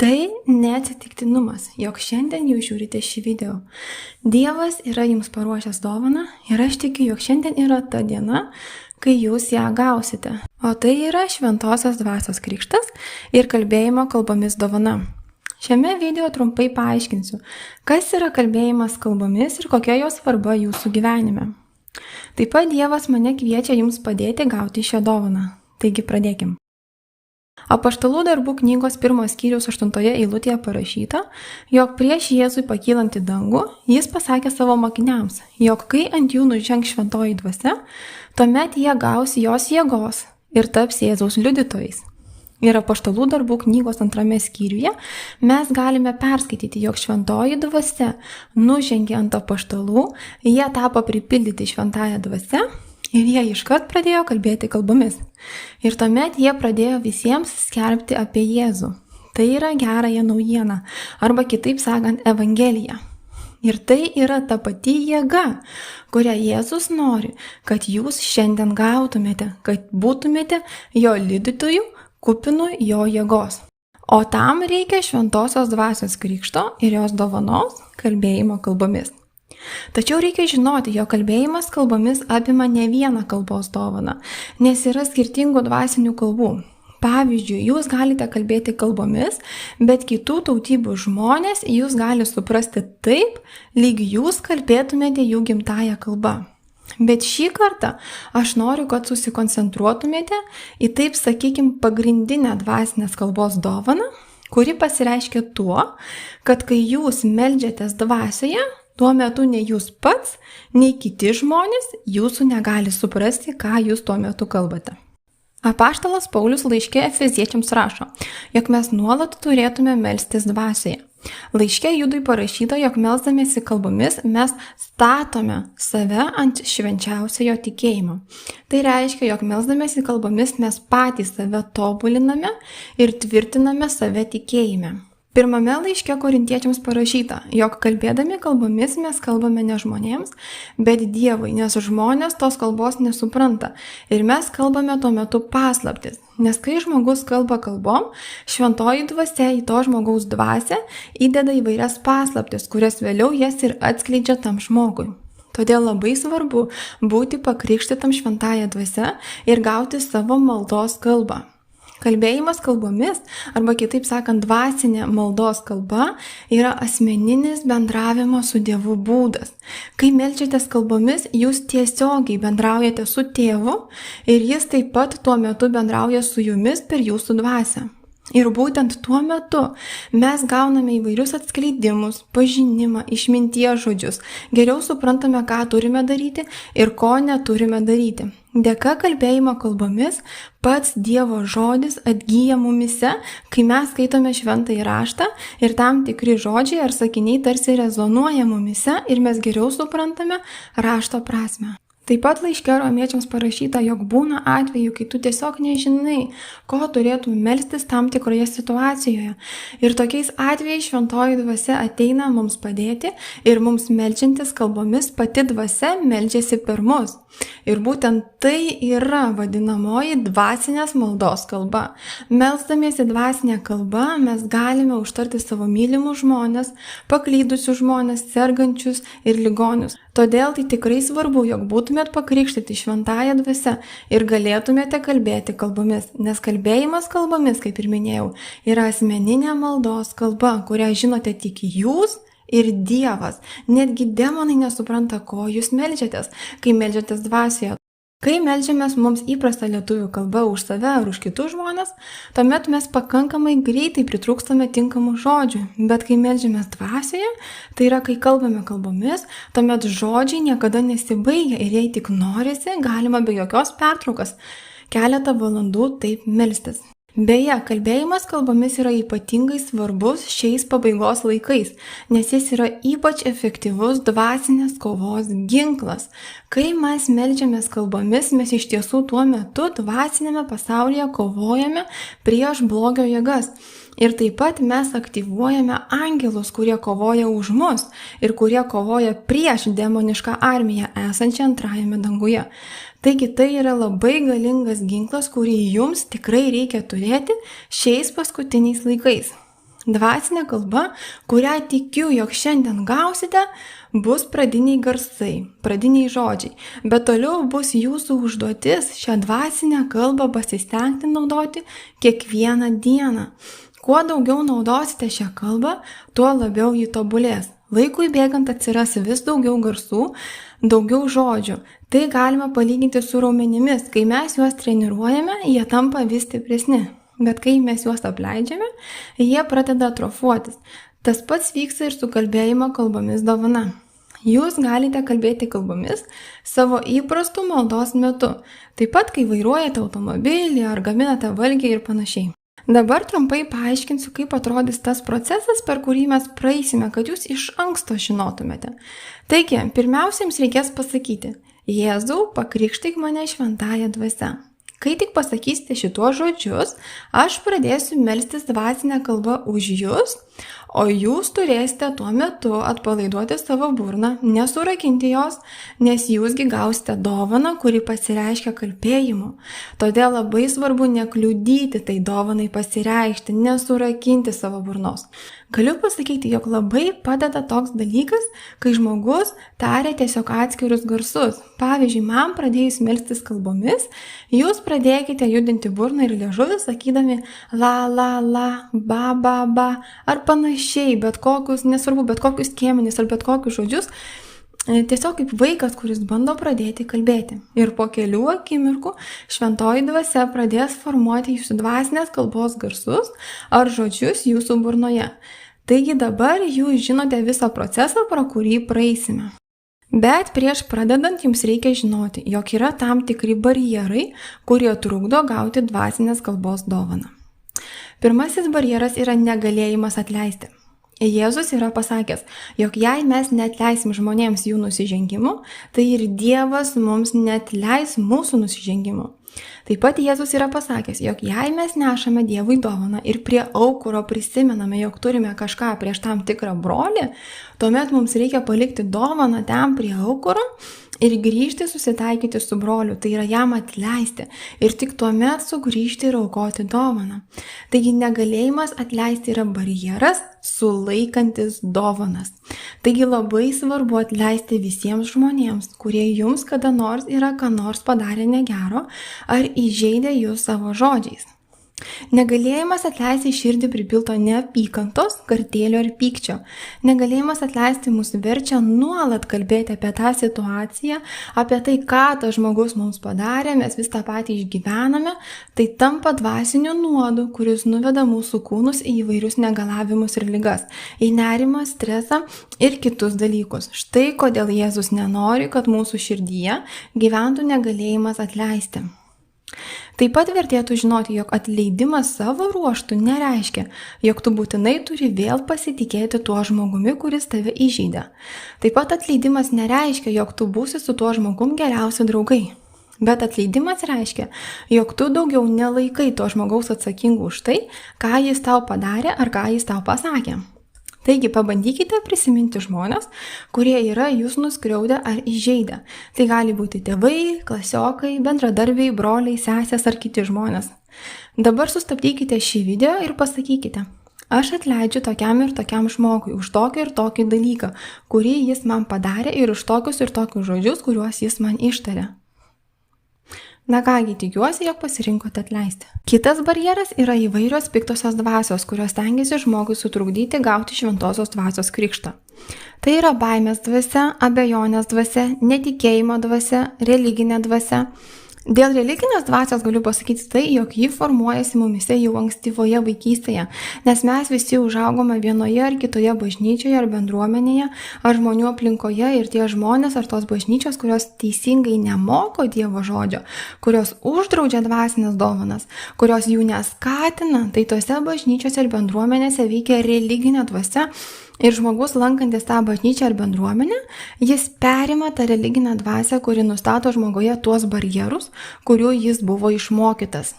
Tai neatsitiktinumas, jog šiandien jūs žiūrite šį video. Dievas yra jums paruošęs dovaną ir aš tikiu, jog šiandien yra ta diena, kai jūs ją gausite. O tai yra šventosios dvasios krikštas ir kalbėjimo kalbomis dovana. Šiame video trumpai paaiškinsiu, kas yra kalbėjimas kalbomis ir kokia jos svarba jūsų gyvenime. Taip pat Dievas mane kviečia jums padėti gauti šią dovaną. Taigi pradėkim. Apaštalų darbų knygos 1 skyriaus 8 eilutėje parašyta, jog prieš Jėzui pakylant į dangų, jis pasakė savo mokiniams, jog kai ant jų nužengs šventoji dvasia, tuomet jie gaus jos jėgos ir taps Jėzaus liudytojais. Ir Apaštalų darbų knygos 2 skyriuje mes galime perskaityti, jog šventoji dvasia nužengė ant apaštalų, jie tapo pripildyti šventąją dvasią ir jie iškart pradėjo kalbėti kalbomis. Ir tuomet jie pradėjo visiems skelbti apie Jėzų. Tai yra gerąją naujieną, arba kitaip sakant, Evangeliją. Ir tai yra ta pati jėga, kurią Jėzus nori, kad jūs šiandien gautumėte, kad būtumėte jo liudytojų, kupinų jo jėgos. O tam reikia šventosios dvasios krikšto ir jos dovanos kalbėjimo kalbomis. Tačiau reikia žinoti, jo kalbėjimas kalbomis apima ne vieną kalbos dovaną, nes yra skirtingų dvasinių kalbų. Pavyzdžiui, jūs galite kalbėti kalbomis, bet kitų tautybių žmonės jūs gali suprasti taip, lyg jūs kalbėtumėte jų gimtąją kalbą. Bet šį kartą aš noriu, kad susikoncentruotumėte į taip, sakykime, pagrindinę dvasinės kalbos dovaną, kuri pasireiškia tuo, kad kai jūs meldžiatės dvasioje, tuo metu nei jūs pats, nei kiti žmonės jūsų negali suprasti, ką jūs tuo metu kalbate. Apaštalas Paulius laiške Efeziečiams rašo, jog mes nuolat turėtume melstis dvasioje. Laiške Judui parašyta, jog melsdamiesi kalbomis mes statome save ant švenčiausiojo tikėjimo. Tai reiškia, jog melsdamiesi kalbomis mes patys save tobuliname ir tvirtiname save tikėjime. Pirmame laiške Korintiečiams parašyta, jog kalbėdami kalbomis mes kalbame ne žmonėms, bet Dievui, nes žmonės tos kalbos nesupranta ir mes kalbame tuo metu paslaptis. Nes kai žmogus kalba kalbom, šventoji dvasia į to žmogaus dvasią įdeda įvairias paslaptis, kurias vėliau jas ir atskleidžia tam žmogui. Todėl labai svarbu būti pakrikštytam šventąją dvasią ir gauti savo maldos kalbą. Kalbėjimas kalbomis, arba kitaip sakant, dvasinė maldos kalba yra asmeninis bendravimo su Dievu būdas. Kai meldžiatės kalbomis, jūs tiesiogiai bendraujate su Tėvu ir jis taip pat tuo metu bendrauja su jumis per jūsų dvasią. Ir būtent tuo metu mes gauname įvairius atskleidimus, pažinimą, išminties žodžius, geriau suprantame, ką turime daryti ir ko neturime daryti. Dėka kalbėjimo kalbomis pats Dievo žodis atgyja mumise, kai mes skaitome šventąjį raštą ir tam tikri žodžiai ar sakiniai tarsi rezonuoja mumise ir mes geriau suprantame rašto prasmę. Taip pat laiške Romiečiams parašyta, jog būna atveju, kai tu tiesiog nežinai, ko turėtum melstis tam tikroje situacijoje. Ir tokiais atvejais šventoji dvasia ateina mums padėti ir mums meldžiantis kalbomis pati dvasia meldžiasi per mus. Ir būtent tai yra vadinamoji dvasinės maldos kalba. Melsdamiesi dvasinę kalbą mes galime užtarti savo mylimus žmonės, paklydusius žmonės, sergančius ir ligonius. Todėl tai tikrai svarbu, jog būtumėt pakrikštyti šventąją dvasią ir galėtumėte kalbėti kalbomis, nes kalbėjimas kalbomis, kaip ir minėjau, yra asmeninė maldos kalba, kurią žinote tik jūs ir Dievas. Netgi demonai nesupranta, ko jūs meldžiatės, kai meldžiatės dvasioje. Kai meldžiamės mums įprasta lietuvių kalba už save ar už kitus žmonės, tuomet mes pakankamai greitai pritrūkstame tinkamų žodžių. Bet kai meldžiamės dvasioje, tai yra kai kalbame kalbomis, tuomet žodžiai niekada nesibaigia ir jei tik norisi, galima be jokios pertraukos keletą valandų taip melstis. Beje, kalbėjimas kalbomis yra ypatingai svarbus šiais pabaigos laikais, nes jis yra ypač efektyvus dvasinės kovos ginklas. Kai mes meldžiamės kalbomis, mes iš tiesų tuo metu dvasinėme pasaulyje kovojame prieš blogio jėgas. Ir taip pat mes aktyvuojame angelus, kurie kovoja už mus ir kurie kovoja prieš demonišką armiją esančią antrajame danguje. Taigi tai yra labai galingas ginklas, kurį jums tikrai reikia turėti šiais paskutiniais laikais. Dvasinė kalba, kurią tikiu, jog šiandien gausite, bus pradiniai garsai, pradiniai žodžiai, bet toliau bus jūsų užduotis šią dvasinę kalbą pasistengti naudoti kiekvieną dieną. Kuo daugiau naudosite šią kalbą, tuo labiau ji tobulės. Laikui bėgant atsiras vis daugiau garsų, daugiau žodžių. Tai galima palyginti su raumenimis. Kai mes juos treniruojame, jie tampa vis stipresni. Bet kai mes juos apleidžiame, jie pradeda atrofuotis. Tas pats vyksta ir su kalbėjimo kalbomis dovana. Jūs galite kalbėti kalbomis savo įprastų maldos metu, taip pat kai vairuojate automobilį ar gaminate valgį ir panašiai. Dabar trumpai paaiškinsiu, kaip atrodys tas procesas, per kurį mes praeisime, kad jūs iš anksto žinotumėte. Taigi, pirmiausia, jums reikės pasakyti: Jėzau, pakrikštyk mane šventąja dvasia. Kai tik pasakysite šituos žodžius, aš pradėsiu melstis dvasinę kalbą už jūs, o jūs turėsite tuo metu atpalaiduoti savo burną, nesurakinti jos, nes jūsgi gausite dovaną, kuri pasireiškia kalbėjimu. Todėl labai svarbu nekliudyti tai dovanai pasireikšti, nesurakinti savo burnos. Galiu pasakyti, jog labai padeda toks dalykas, kai žmogus taria tiesiog atskirus garsus. Pavyzdžiui, man pradėjus melstis kalbomis, jūs pradėkite judinti burną ir liežuvį, sakydami la, la, la, ba, ba, ba, ar panašiai, bet kokius, nesvarbu, bet kokius skiemenis ar bet kokius žodžius, tiesiog kaip vaikas, kuris bando pradėti kalbėti. Ir po kelių akimirkų šventoji dvasia pradės formuoti jūsų dvasinės kalbos garsus ar žodžius jūsų burnoje. Taigi dabar jūs žinote visą procesą, pro kurį praeisime. Bet prieš pradedant jums reikia žinoti, jog yra tam tikri barjerai, kurie trukdo gauti dvasinės kalbos dovaną. Pirmasis barjeras yra negalėjimas atleisti. Jėzus yra pasakęs, jog jei mes neatleisim žmonėms jų nusižengimų, tai ir Dievas mums neatleis mūsų nusižengimų. Taip pat Jėzus yra pasakęs, jog jei mes nešame Dievui dovaną ir prie aukuro prisimename, jog turime kažką prieš tam tikrą brolį, tuomet mums reikia palikti dovaną ten prie aukuro ir grįžti susitaikyti su broliu, tai yra jam atleisti ir tik tuomet sugrįžti ir aukoti dovaną. Taigi negalėjimas atleisti yra barjeras, sulaikantis dovanas. Taigi labai svarbu atleisti visiems žmonėms, kurie jums kada nors yra ką nors padarę negero ar įžeidę jūs savo žodžiais. Negalėjimas atleisti širdį pripilto neapykantos, kartėlio ir pykčio. Negalėjimas atleisti mus verčia nuolat kalbėti apie tą situaciją, apie tai, ką tas žmogus mums padarė, mes vis tą patį išgyvename, tai tampa dvasiniu nuodu, kuris nuveda mūsų kūnus į įvairius negalavimus ir ligas, į nerimą, stresą ir kitus dalykus. Štai kodėl Jėzus nenori, kad mūsų širdyje gyventų negalėjimas atleisti. Taip pat vertėtų žinoti, jog atleidimas savo ruožtų nereiškia, jog tu būtinai turi vėl pasitikėti tuo žmogumi, kuris tave įžeidė. Taip pat atleidimas nereiškia, jog tu būsi su tuo žmogum geriausi draugai. Bet atleidimas reiškia, jog tu daugiau nelaikai to žmogaus atsakingų už tai, ką jis tau padarė ar ką jis tau pasakė. Taigi pabandykite prisiminti žmonės, kurie yra jūs nuskriaudę ar įžeidę. Tai gali būti tėvai, klasiokai, bendradarbiai, broliai, sesės ar kiti žmonės. Dabar sustabdykite šį video ir pasakykite: aš atleidžiu tokiam ir tokiam žmogui už tokį ir tokį dalyką, kurį jis man padarė ir už tokius ir tokius žodžius, kuriuos jis man ištarė. Na kągi, tikiuosi, jog pasirinkote atleisti. Kitas barjeras yra įvairios piktosios dvasios, kurios stengiasi žmogui sutrukdyti gauti šventosios dvasios krikštą. Tai yra baimės dvasia, abejonės dvasia, netikėjimo dvasia, religinė dvasia. Dėl religinės dvasios galiu pasakyti tai, jog ji formuojasi mumise jau ankstyvoje vaikystėje, nes mes visi užaugome vienoje ar kitoje bažnyčioje ar bendruomenėje ar žmonių aplinkoje ir tie žmonės ar tos bažnyčios, kurios teisingai nemoko Dievo žodžio, kurios uždraudžia dvasinės dovanas, kurios jų neskatina, tai tose bažnyčiose ir bendruomenėse veikia religinė dvasia. Ir žmogus lankantis tą bažnyčią ar bendruomenę, jis perima tą religinę dvasią, kuri nustato žmoguje tuos barjerus, kurių jis buvo išmokytas.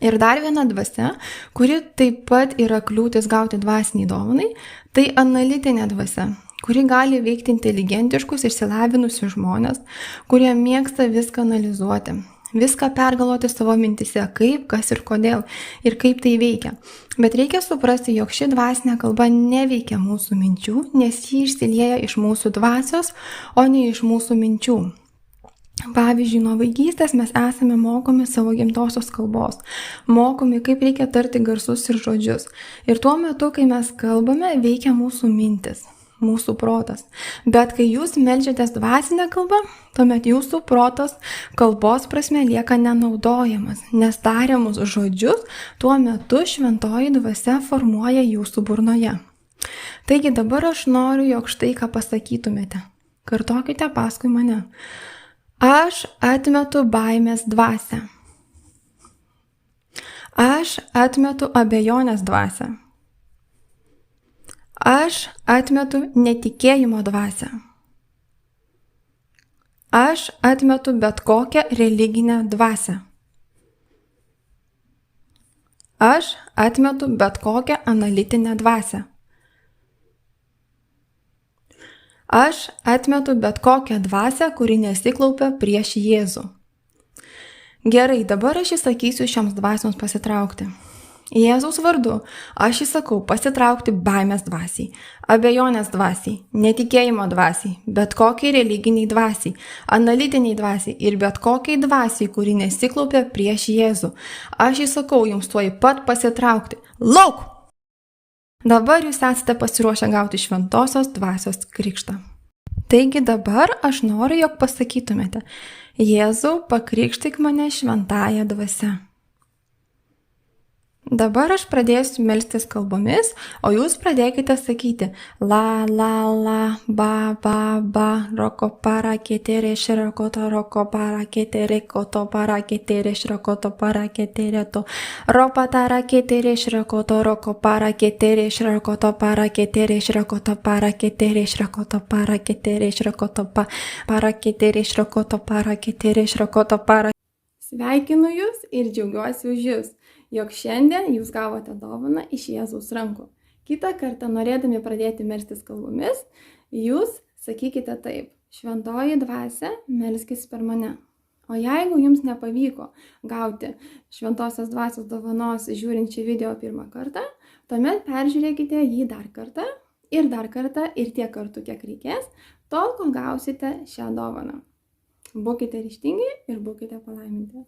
Ir dar viena dvasia, kuri taip pat yra kliūtis gauti dvasiniai dovanai, tai analitinė dvasia, kuri gali veikti inteligentiškus ir išsilavinusius žmonės, kurie mėgsta viską analizuoti. viską pergalvoti savo mintise, kaip, kas ir kodėl, ir kaip tai veikia. Bet reikia suprasti, jog ši dvasinė kalba neveikia mūsų minčių, nes ji išsilieja iš mūsų dvasios, o ne iš mūsų minčių. Pavyzdžiui, nuo vaikystės mes esame mokomi savo gimtosios kalbos, mokomi, kaip reikia tarti garsus ir žodžius. Ir tuo metu, kai mes kalbame, veikia mūsų mintis, mūsų protas. Bet kai jūs meldžiatės dvasinę kalbą, tuomet jūsų protas kalbos prasme lieka nenaudojamas, nes tariamus žodžius tuo metu šventoji dvasia formuoja jūsų burnoje. Taigi dabar aš noriu, jog štai ką pasakytumėte. Kartokite paskui mane. Aš atmetu baimės dvasią. Aš atmetu abejonės dvasią. Aš atmetu netikėjimo dvasią. Aš atmetu bet kokią religinę dvasią. Aš atmetu bet kokią analitinę dvasią. Aš atmetu bet kokią dvasią, kuri nesiklaupia prieš Jėzų. Gerai, dabar aš įsakysiu šioms dvasioms pasitraukti. Jėzaus vardu aš įsakau pasitraukti baimės dvasiai, abejonės dvasiai, netikėjimo dvasiai, bet kokiai religiniai dvasiai, analitiniai dvasiai ir bet kokiai dvasiai, kuri nesiklaupia prieš Jėzų. Aš įsakau jums tuoj pat pasitraukti. Lauk! Dabar jūs esate pasiruošę gauti šventosios dvasios krikštą. Taigi dabar aš noriu, jog pasakytumėte, Jėzau, pakrikštyk mane šventąja dvasia. Dabar aš pradėsiu melstis kalbomis, o jūs pradėkite sakyti la, la, la, ba, ba, ba, roko para ketere šrakoto, roko para ketere koto para ketere šrakoto para ketere to, ropa tara ketere šrakoto, roko para ketere šrakoto para ketere šrakoto para ketere šrakoto para ketere šrakoto para ketere šrakoto para ketere šrakoto para. Sveikinu jūs ir džiaugiuosi už jūs, jog šiandien jūs gavote dovaną iš Jėzaus rankų. Kitą kartą, norėdami pradėti melstis kalbomis, jūs sakykite taip: šventoji dvasia, melskis per mane. O jeigu jums nepavyko gauti šventosios dvasios dovanos žiūrint šį video pirmą kartą, tuomet peržiūrėkite jį dar kartą ir tiek kartų, kiek reikės, tol, kol gausite šią dovaną. Būkite ryžtingi ir būkite palaiminti.